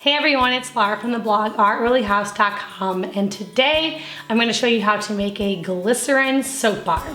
Hey everyone, it's Laura from the blog artreallyhouse.com, and today I'm going to show you how to make a glycerin soap bar.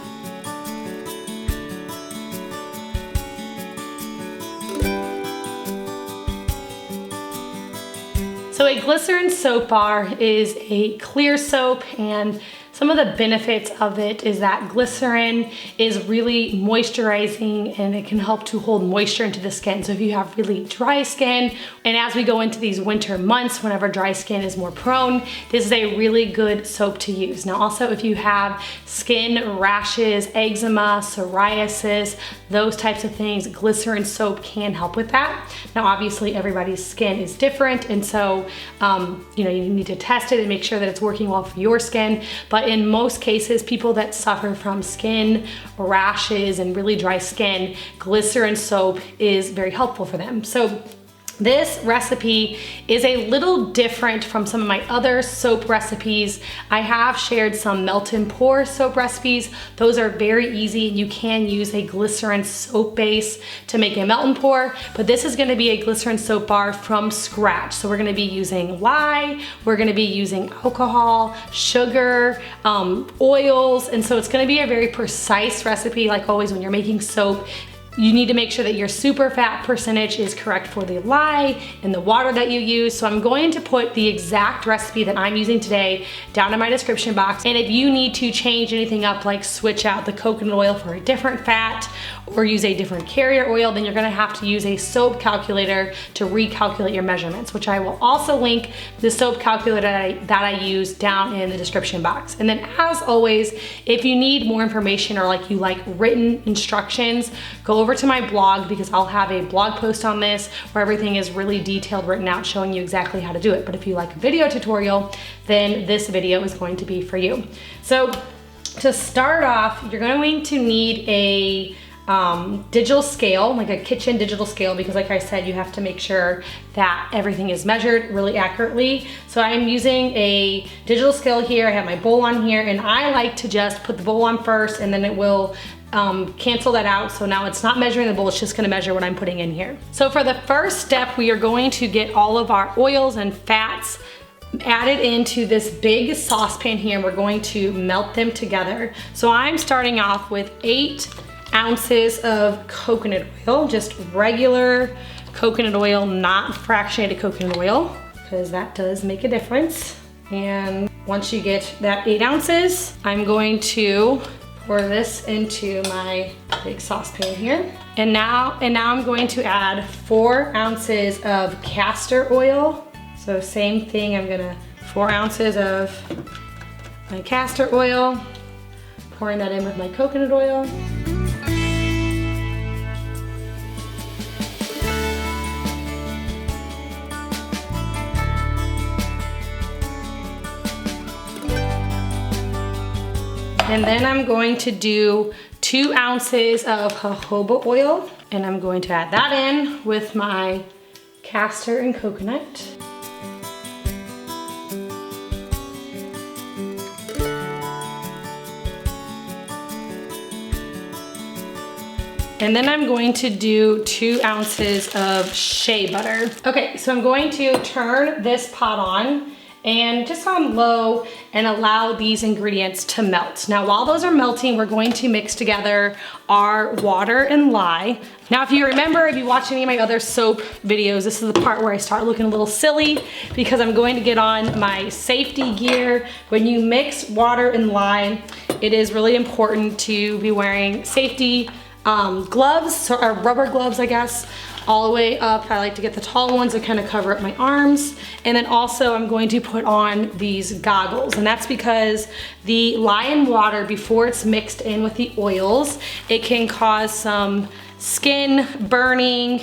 So a glycerin soap bar is a clear soap, and some of the benefits of it is that glycerin is really moisturizing and it can help to hold moisture into the skin. So if you have really dry skin, and as we go into these winter months, whenever dry skin is more prone, this is a really good soap to use. Now also, if you have skin rashes, eczema, psoriasis, those types of things, glycerin soap can help with that. Now obviously everybody's skin is different, and so you need to test it and make sure that it's working well for your skin. But in most cases, people that suffer from skin rashes and really dry skin, glycerin soap is very helpful for them. So this recipe is a little different from some of my other soap recipes. I have shared some melt and pour soap recipes. Those are very easy. You can use a glycerin soap base to make a melt and pour, but this is gonna be a glycerin soap bar from scratch. So we're gonna be using lye, we're gonna be using alcohol, sugar, oils, and so it's gonna be a very precise recipe. Like always when you're making soap, you need to make sure that your super fat percentage is correct for the lye and the water that you use. So I'm going to put the exact recipe that I'm using today down in my description box. And if you need to change anything up, like switch out the coconut oil for a different fat or use a different carrier oil, then you're gonna have to use a soap calculator to recalculate your measurements, which I will also link the soap calculator that I use down in the description box. And then as always, if you need more information or like you like written instructions, go over to my blog, because I'll have a blog post on this where everything is really detailed, written out, showing you exactly how to do it. But if you like a video tutorial, then this video is going to be for you. So to start off, you're going to need a digital scale, like a kitchen digital scale, because like I said, you have to make sure that everything is measured really accurately. So I'm using a digital scale here. I have my bowl on here, and I like to just put the bowl on first, and then it will cancel that out. So now it's not measuring the bowl, it's just gonna measure what I'm putting in here. So for the first step, we are going to get all of our oils and fats added into this big saucepan here, and we're going to melt them together. So I'm starting off with 8 ounces of coconut oil, just regular coconut oil, not fractionated coconut oil, because that does make a difference. And once you get that 8 ounces, I'm going to pour this into my big saucepan here. And now I'm going to add 4 ounces of castor oil. So same thing, I'm gonna 4 ounces of my castor oil, pouring that in with my coconut oil. And then I'm going to do 2 ounces of jojoba oil, and I'm going to add that in with my castor and coconut. And then I'm going to do 2 ounces of shea butter. Okay, so I'm going to turn this pot on and just on low and allow these ingredients to melt. Now while those are melting, we're going to mix together our water and lye. Now if you remember, if you watch any of my other soap videos, this is the part where I start looking a little silly because I'm going to get on my safety gear. When you mix water and lye, it is really important to be wearing safety gloves, or rubber gloves, I guess, all the way up. I like to get the tall ones that kind of cover up my arms. And then also I'm going to put on these goggles, and that's because the lye and water, before it's mixed in with the oils, it can cause some skin burning,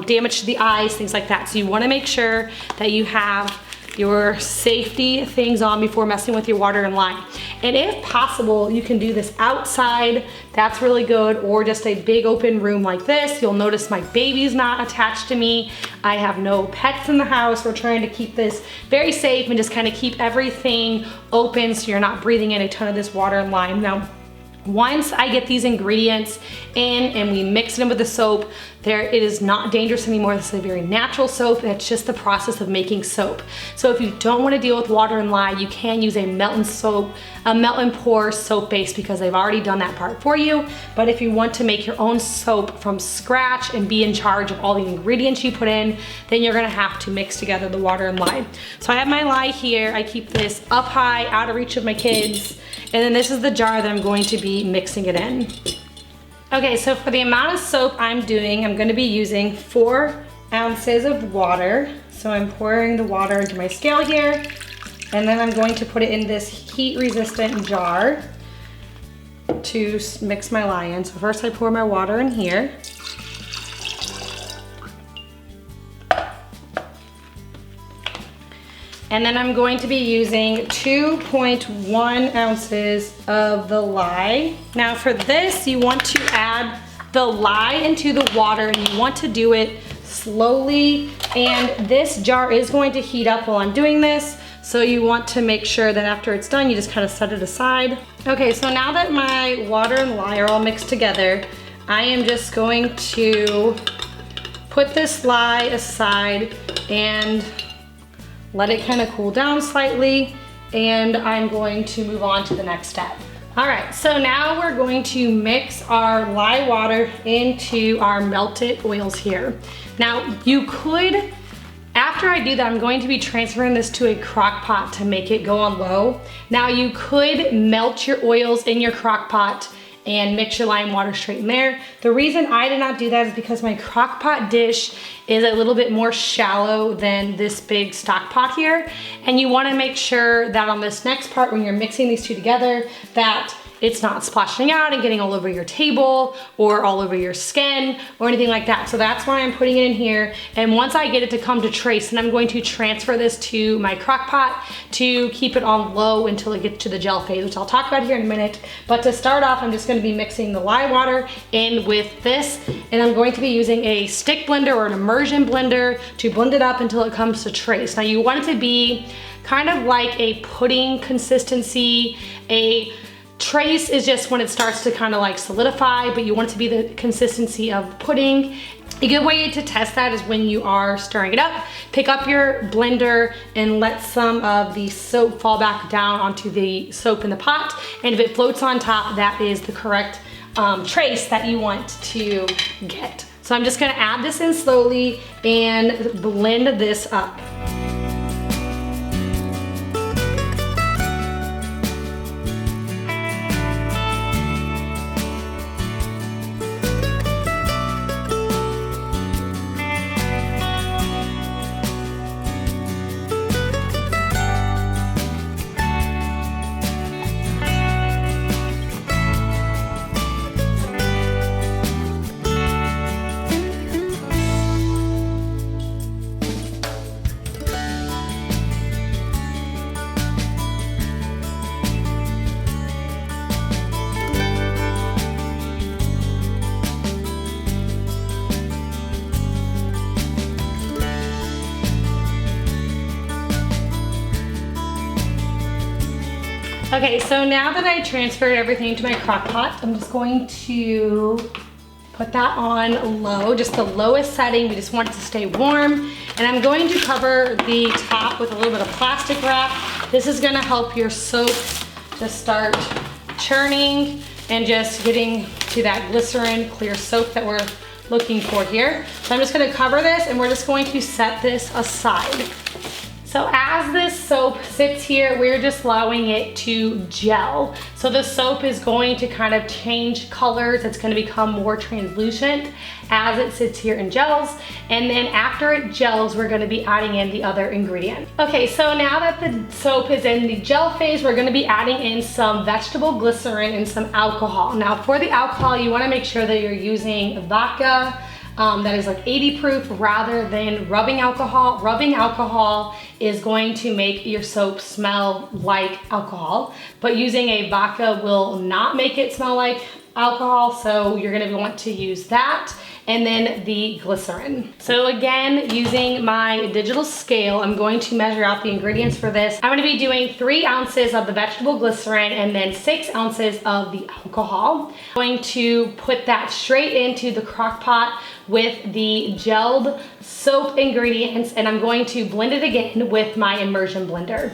damage to the eyes, things like that. So you want to make sure that you have your safety things on before messing with your water and lye. And if possible, you can do this outside. That's really good, or just a big open room like this. You'll notice my baby's not attached to me. I have no pets in the house. We're trying to keep this very safe and just kind of keep everything open so you're not breathing in a ton of this water and lye. Now, Once I get these ingredients in and we mix them with the soap, it is not dangerous anymore. This is a very natural soap, and it's just the process of making soap. So if you don't want to deal with water and lye, you can use a melt and pour soap base, because they've already done that part for you. But if you want to make your own soap from scratch and be in charge of all the ingredients you put in, then you're gonna have to mix together the water and lye. So I have my lye here. I keep this up high, out of reach of my kids. And then this is the jar that I'm going to be mixing it in. Okay, so for the amount of soap I'm doing, I'm gonna be using 4 ounces of water. So I'm pouring the water into my scale here, and then I'm going to put it in this heat-resistant jar to mix my lye in. So first I pour my water in here. And then I'm going to be using 2.1 ounces of the lye. Now for this, you want to add the lye into the water, and you want to do it slowly. And this jar is going to heat up while I'm doing this. So you want to make sure that after it's done, you just kind of set it aside. Okay, so now that my water and lye are all mixed together, I am just going to put this lye aside and let it kind of cool down slightly, and I'm going to move on to the next step. All right, so now we're going to mix our lye water into our melted oils here. Now you could, after I do that, I'm going to be transferring this to a crock pot to make it go on low. Now you could melt your oils in your crock pot and mix your lime water straight in there. The reason I did not do that is because my crock pot dish is a little bit more shallow than this big stock pot here. And you wanna make sure that on this next part, when you're mixing these two together, that it's not splashing out and getting all over your table or all over your skin or anything like that. So that's why I'm putting it in here. And once I get it to come to trace, then I'm going to transfer this to my crock pot to keep it on low until it gets to the gel phase, which I'll talk about here in a minute. But to start off, I'm just gonna be mixing the lye water in with this, and I'm going to be using a stick blender or an immersion blender to blend it up until it comes to trace. Now you want it to be kind of like a pudding consistency. A trace is just when it starts to kind of like solidify, but you want it to be the consistency of pudding. A good way to test that is when you are stirring it up, pick up your blender and let some of the soap fall back down onto the soap in the pot. And if it floats on top, that is the correct trace that you want to get. So I'm just gonna add this in slowly and blend this up. Okay, so now that I transferred everything to my crock pot, I'm just going to put that on low, just the lowest setting. We just want it to stay warm. And I'm going to cover the top with a little bit of plastic wrap. This is gonna help your soap just start churning and just getting to that glycerin clear soap that we're looking for here. So I'm just gonna cover this, and we're just going to set this aside. So as this soap sits here, we're just allowing it to gel. So the soap is going to kind of change colors. It's gonna become more translucent as it sits here and gels. And then after it gels, we're gonna be adding in the other ingredient. Okay, so now that the soap is in the gel phase, we're gonna be adding in some vegetable glycerin and some alcohol. Now for the alcohol, you wanna make sure that you're using vodka, that is like 80 proof rather than rubbing alcohol. Rubbing alcohol is going to make your soap smell like alcohol, but using a vodka will not make it smell like alcohol, so you're gonna want to use that. and then the glycerin. So again, using my digital scale, I'm going to measure out the ingredients for this. I'm gonna be doing 3 ounces of the vegetable glycerin and then 6 ounces of the alcohol. I'm going to put that straight into the crock pot with the gelled soap ingredients, and I'm going to blend it again with my immersion blender.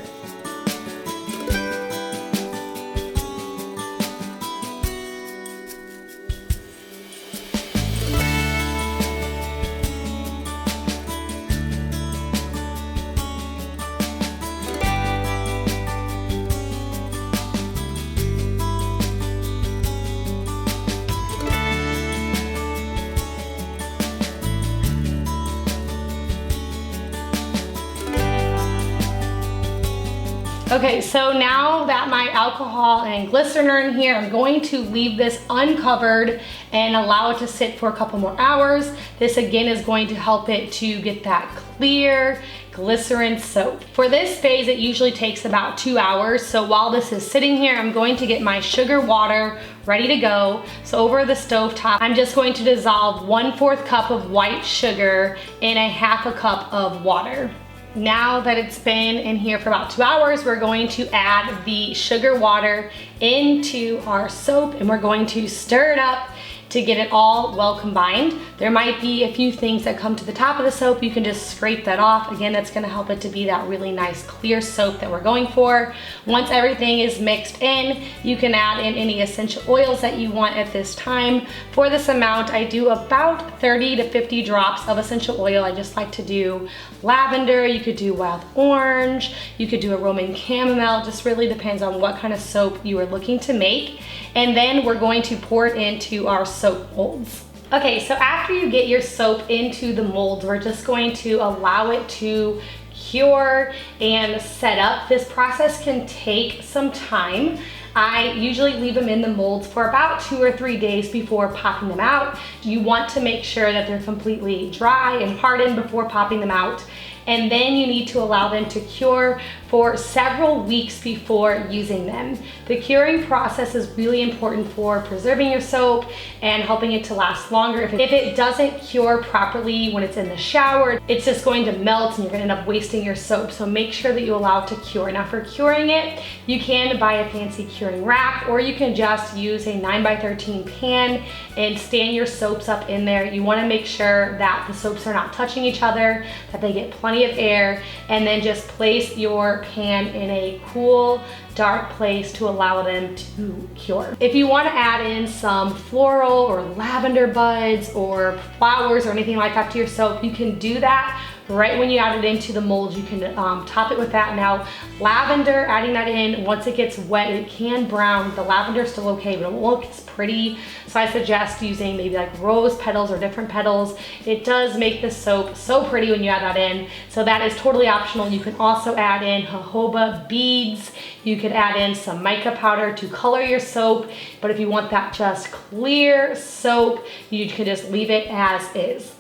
Okay, so now that my alcohol and glycerin are in here, I'm going to leave this uncovered and allow it to sit for a couple more hours. This again is going to help it to get that clear glycerin soap. For this phase, it usually takes about 2 hours. So while this is sitting here, I'm going to get my sugar water ready to go. So over the stove top, I'm just going to dissolve 1/4 cup of white sugar in a 1/2 cup of water. Now that it's been in here for about 2 hours, we're going to add the sugar water into our soap, and we're going to stir it up to get it all well combined. There might be a few things that come to the top of the soap. You can just scrape that off. Again, that's gonna help it to be that really nice clear soap that we're going for. Once everything is mixed in, you can add in any essential oils that you want at this time. For this amount, I do about 30 to 50 drops of essential oil. I just like to do lavender, you could do wild orange, you could do a Roman chamomile. It just really depends on what kind of soap you are looking to make. And then we're going to pour it into our soap molds. Okay, so after you get your soap into the molds, we're just going to allow it to cure and set up. This process can take some time. I usually leave them in the molds for about 2 or 3 days before popping them out. You want to make sure that they're completely dry and hardened before popping them out. And then you need to allow them to cure for several weeks before using them. The curing process is really important for preserving your soap and helping it to last longer. If it doesn't cure properly when it's in the shower, it's just going to melt and you're gonna end up wasting your soap. So make sure that you allow it to cure. Now for curing it, you can buy a fancy curing rack, or you can just use a 9x13 pan and stand your soaps up in there. You wanna make sure that the soaps are not touching each other, that they get plenty of air, and then just place your pan in a cool, dark place to allow them to cure. If you want to add in some floral or lavender buds or flowers or anything like that to your soap, you can do that right when you add it into the mold. You can top it with that. Now, lavender, adding that in, once it gets wet, it can brown. The lavender is still okay, but it won't look as pretty. So I suggest using maybe like rose petals or different petals. It does make the soap so pretty when you add that in. So that is totally optional. You can also add in jojoba beads. You could add in some mica powder to color your soap. But if you want that just clear soap, you can just leave it as is.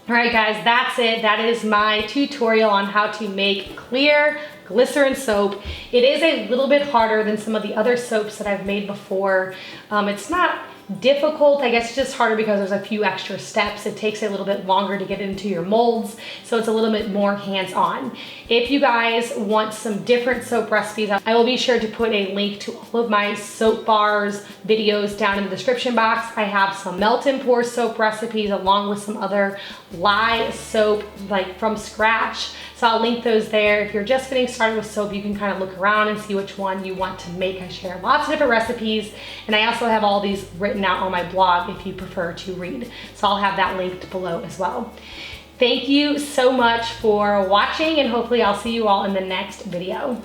All right guys, that's it. That is my tutorial on how to make clear glycerin soap. It is a little bit harder than some of the other soaps that I've made before. It's not difficult, I guess it's just harder because there's a few extra steps. It takes a little bit longer to get into your molds, so it's a little bit more hands-on. If you guys want some different soap recipes, I will be sure to put a link to all of my soap bars videos down in the description box. I have some melt and pour soap recipes along with some other lye soap like from scratch. So I'll link those there. If you're just getting started with soap, you can kind of look around and see which one you want to make. I share lots of different recipes, and I also have all these written out on my blog if you prefer to read. So I'll have that linked below as well. Thank you so much for watching, and hopefully I'll see you all in the next video.